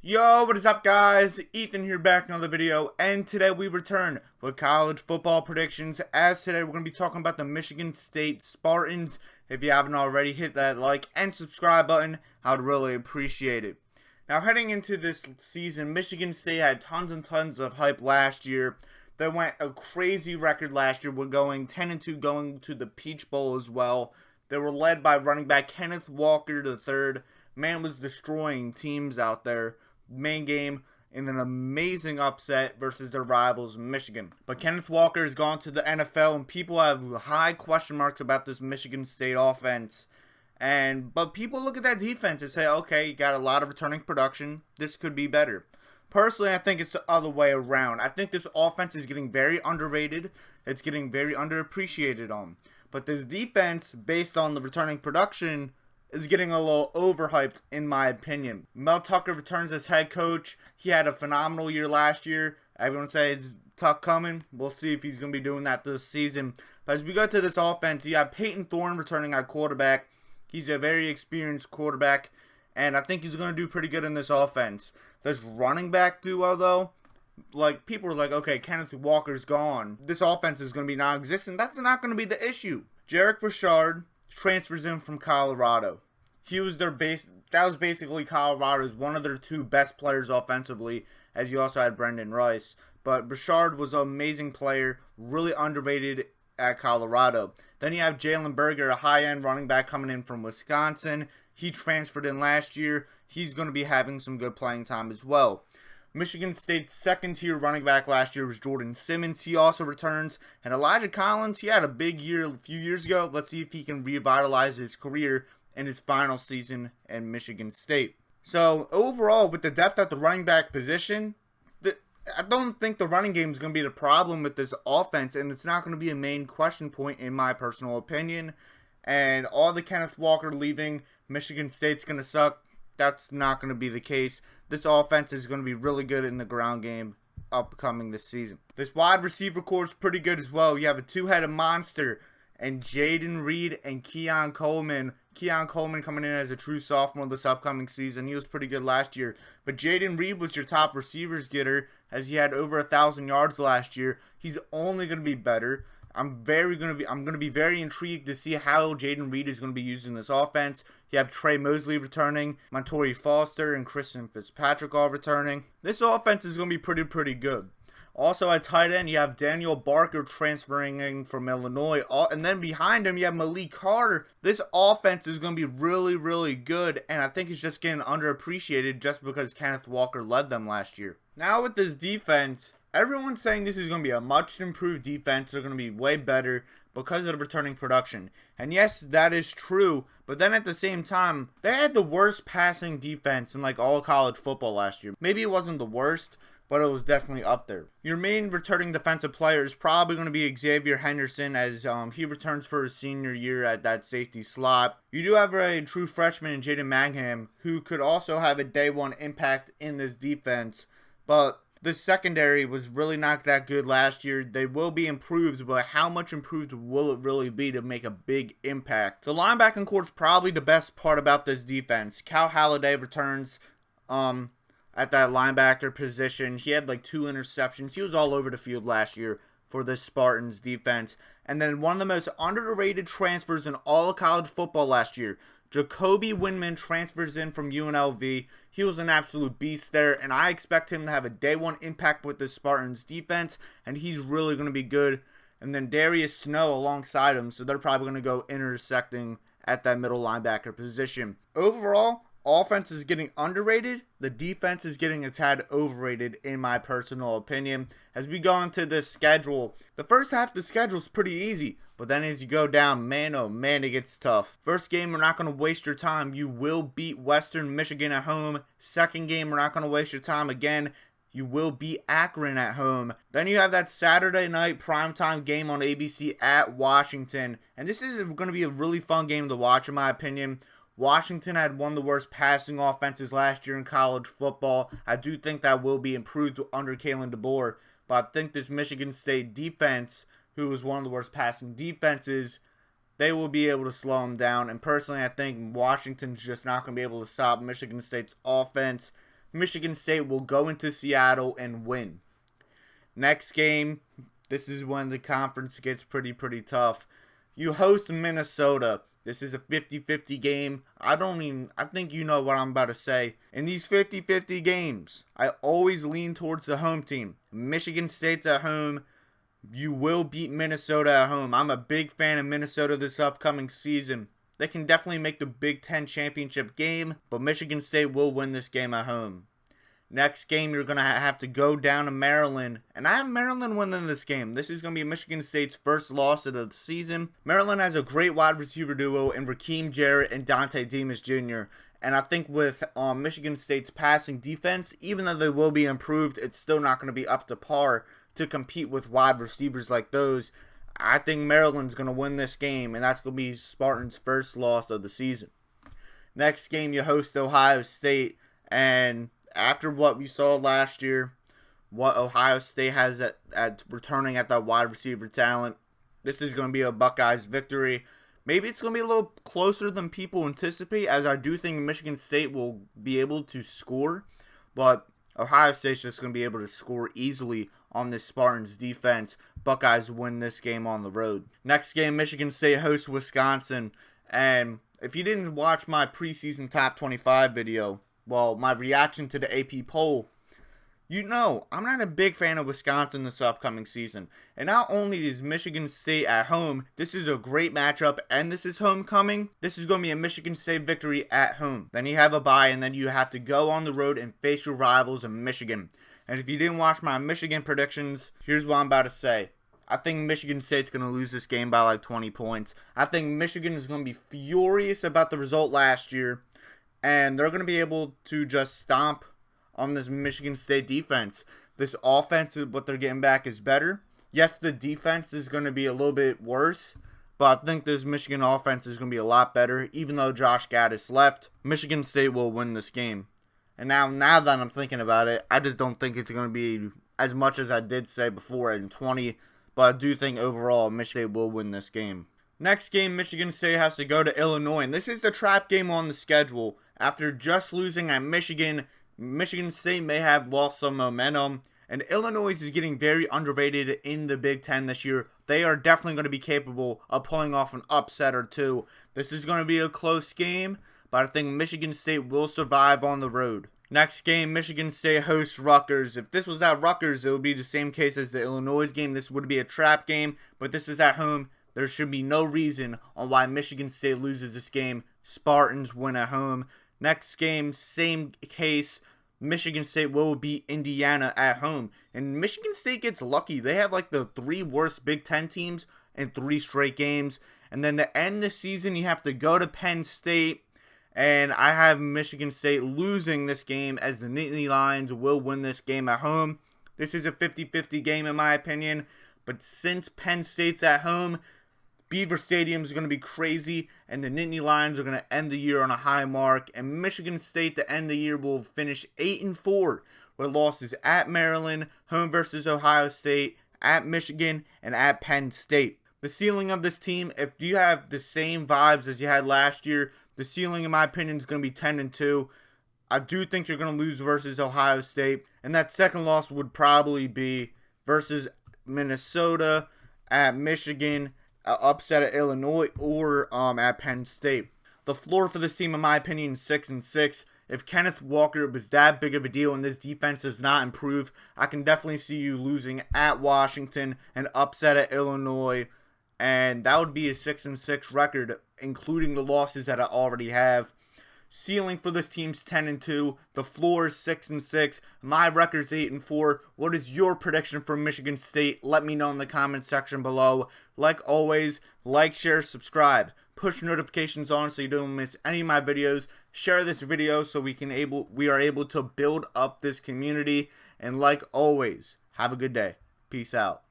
Yo, what is up guys? Ethan here back in another video, and today we return with college football predictions. As today we're going to be talking about the Michigan State Spartans. If you haven't already, hit that like and subscribe button. I would really appreciate it. Now heading into this season, Michigan State had tons and tons of hype last year. They went a crazy record last year. We're going 10-2, going to the Peach Bowl as well. They were led by running back Kenneth Walker III. Man was destroying teams out there. Main game in an amazing upset versus their rivals Michigan. But Kenneth Walker has gone to the NFL, and people have high question marks about this Michigan State offense. But people look at that defense and say, okay, you got a lot of returning production. This could be better. Personally, I think it's the other way around. I think this offense is getting very underrated. It's getting very underappreciated on. But this defense, based on the returning production, is getting a little overhyped in my opinion. Mel Tucker returns as head coach. He had a phenomenal year last year. Everyone says Tuck coming. We'll see if he's going to be doing that this season. But as we go to this offense, you have Peyton Thorne returning at quarterback. He's a very experienced quarterback, and I think he's going to do pretty good in this offense. This running back duo, though, like people are like, okay, Kenneth Walker's gone. This offense is going to be non-existent. That's not going to be the issue. Jarek Richard transfers in from Colorado. He was their base. That was basically Colorado's one of their two best players offensively, as you also had Brendan Rice. But Richard was an amazing player, really underrated at Colorado. Then you have Jaylen Berger, a high-end running back coming in from Wisconsin. He transferred in last year. He's going to be having some good playing time as well. Michigan State's second-tier running back last year was Jordan Simmons. He also returns. And Elijah Collins, he had a big year a few years ago. Let's see if he can revitalize his career in his final season in Michigan State. So, overall, with the depth at the running back position, I don't think the running game is going to be the problem with this offense, and it's not going to be a main question point in my personal opinion. And all the Kenneth Walker leaving, Michigan State's going to suck. That's not going to be the case. This offense is going to be really good in the ground game upcoming this season. This wide receiver core is pretty good as well. You have a two-headed monster and Jaden Reed and Keon Coleman. Keon Coleman coming in as a true sophomore this upcoming season. He was pretty good last year. But Jaden Reed was your top receivers getter, as he had over 1,000 yards last year. He's only going to be better. I'm going to be very intrigued to see how Jaden Reed is going to be used in this offense. You have Trey Mosley returning, Montorie Foster and Christian Fitzpatrick all returning. This offense is going to be pretty good. Also at tight end, you have Daniel Barker transferring in from Illinois. And then behind him, you have Malik Carter. This offense is going to be really good. And I think it's just getting underappreciated just because Kenneth Walker led them last year. Now with this defense, everyone's saying this is going to be a much improved defense. They're going to be way better because of the returning production. And yes, that is true. But then at the same time, they had the worst passing defense in like all college football last year. Maybe it wasn't the worst, but it was definitely up there. Your main returning defensive player is probably going to be Xavier Henderson, as he returns for his senior year at that safety slot. You do have a true freshman in Jaden Mangham, who could also have a day one impact in this defense, but the secondary was really not that good last year. They will be improved, but how much improved will it really be to make a big impact? The linebacking core is probably the best part about this defense. Cal Haladay returns at that linebacker position. He had like 2 interceptions. He was all over the field last year for this Spartans defense. And then one of the most underrated transfers in all of college football last year, Jacoby Winman transfers in from UNLV. He was an absolute beast there, and I expect him to have a day one impact with the Spartans defense, and he's really going to be good. And then Darius Snow alongside him, so they're probably going to go intersecting at that middle linebacker position. Overall, offense is getting underrated. The defense is getting a tad overrated in my personal opinion. As we go into this schedule, the first half of the schedule is pretty easy. But then as you go down, man, oh man, it gets tough. First game, we're not going to waste your time. You will beat Western Michigan at home. Second game, we're not going to waste your time again. You will beat Akron at home. Then you have that Saturday night primetime game on ABC at Washington. And this is going to be a really fun game to watch in my opinion. Washington had one of the worst passing offenses last year in college football. I do think that will be improved under Kalen DeBoer. But I think this Michigan State defense, who was one of the worst passing defenses, they will be able to slow them down. And personally, I think Washington's just not going to be able to stop Michigan State's offense. Michigan State will go into Seattle and win. Next game, this is when the conference gets pretty tough. You host Minnesota. This is a 50-50 game. I think you know what I'm about to say. In these 50-50 games, I always lean towards the home team. Michigan State's at home. You will beat Minnesota at home. I'm a big fan of Minnesota this upcoming season. They can definitely make the Big Ten championship game, but Michigan State will win this game at home. Next game, you're going to have to go down to Maryland, and I have Maryland winning this game. This is going to be Michigan State's first loss of the season. Maryland has a great wide receiver duo in Raheem Jarrett and Dante Demas Jr., and I think with Michigan State's passing defense, even though they will be improved, it's still not going to be up to par to compete with wide receivers like those. I think Maryland's going to win this game, and that's going to be Spartans' first loss of the season. Next game, you host Ohio State, and after what we saw last year, what Ohio State has at returning at that wide receiver talent, this is going to be a Buckeyes victory. Maybe it's going to be a little closer than people anticipate, as I do think Michigan State will be able to score, but Ohio State's just going to be able to score easily on this Spartans defense. Buckeyes win this game on the road. Next game, Michigan State hosts Wisconsin, and if you didn't watch my preseason top 25 video, well, my reaction to the AP poll, you know I'm not a big fan of Wisconsin this upcoming season. And not only is Michigan State at home, this is a great matchup, and this is homecoming. This is going to be a Michigan State victory at home. Then you have a bye, and then you have to go on the road and face your rivals in Michigan. And if you didn't watch my Michigan predictions, here's what I'm about to say. I think Michigan State's going to lose this game by like 20 points. I think Michigan is going to be furious about the result last year, and they're going to be able to just stomp on this Michigan State defense. This offense, what they're getting back, is better. Yes, the defense is going to be a little bit worse, but I think this Michigan offense is going to be a lot better. Even though Josh Gaddis left, Michigan State will win this game. And now that I'm thinking about it, I just don't think it's going to be as much as I did say before in 20, but I do think overall Michigan State will win this game. Next game, Michigan State has to go to Illinois, and this is the trap game on the schedule. After just losing at Michigan, Michigan State may have lost some momentum, and Illinois is getting very underrated in the Big Ten this year. They are definitely going to be capable of pulling off an upset or two. This is going to be a close game, but I think Michigan State will survive on the road. Next game, Michigan State hosts Rutgers. If this was at Rutgers, it would be the same case as the Illinois game. This would be a trap game, but this is at home. There should be no reason on why Michigan State loses this game. Spartans win at home. Next game, same case. Michigan State will beat Indiana at home. And Michigan State gets lucky. They have like the 3 worst Big Ten teams in 3 straight games. And then to end the season, you have to go to Penn State. And I have Michigan State losing this game, as the Nittany Lions will win this game at home. This is a 50-50 game in my opinion. But since Penn State's at home, Beaver Stadium is going to be crazy, and the Nittany Lions are going to end the year on a high mark. And Michigan State to end the year will finish 8-4, with losses at Maryland, home versus Ohio State, at Michigan, and at Penn State. The ceiling of this team, if you have the same vibes as you had last year, the ceiling, in my opinion, is going to be 10-2. I do think you're going to lose versus Ohio State, and that second loss would probably be versus Minnesota, at Michigan, upset at Illinois, or at Penn State. The floor for this team, in my opinion, is 6-6. If Kenneth Walker was that big of a deal and this defense does not improve, I can definitely see you losing at Washington and upset at Illinois, and that would be a 6-6 record, including the losses that I already have. Ceiling for this team's 10-2. The floor is 6-6. My record's 8-4. What is your prediction for Michigan State? Let me know in the comment section below. Like always, like, share, subscribe. Push notifications on so you don't miss any of my videos. Share this video so we are able to build up this community. And like always, have a good day. Peace out.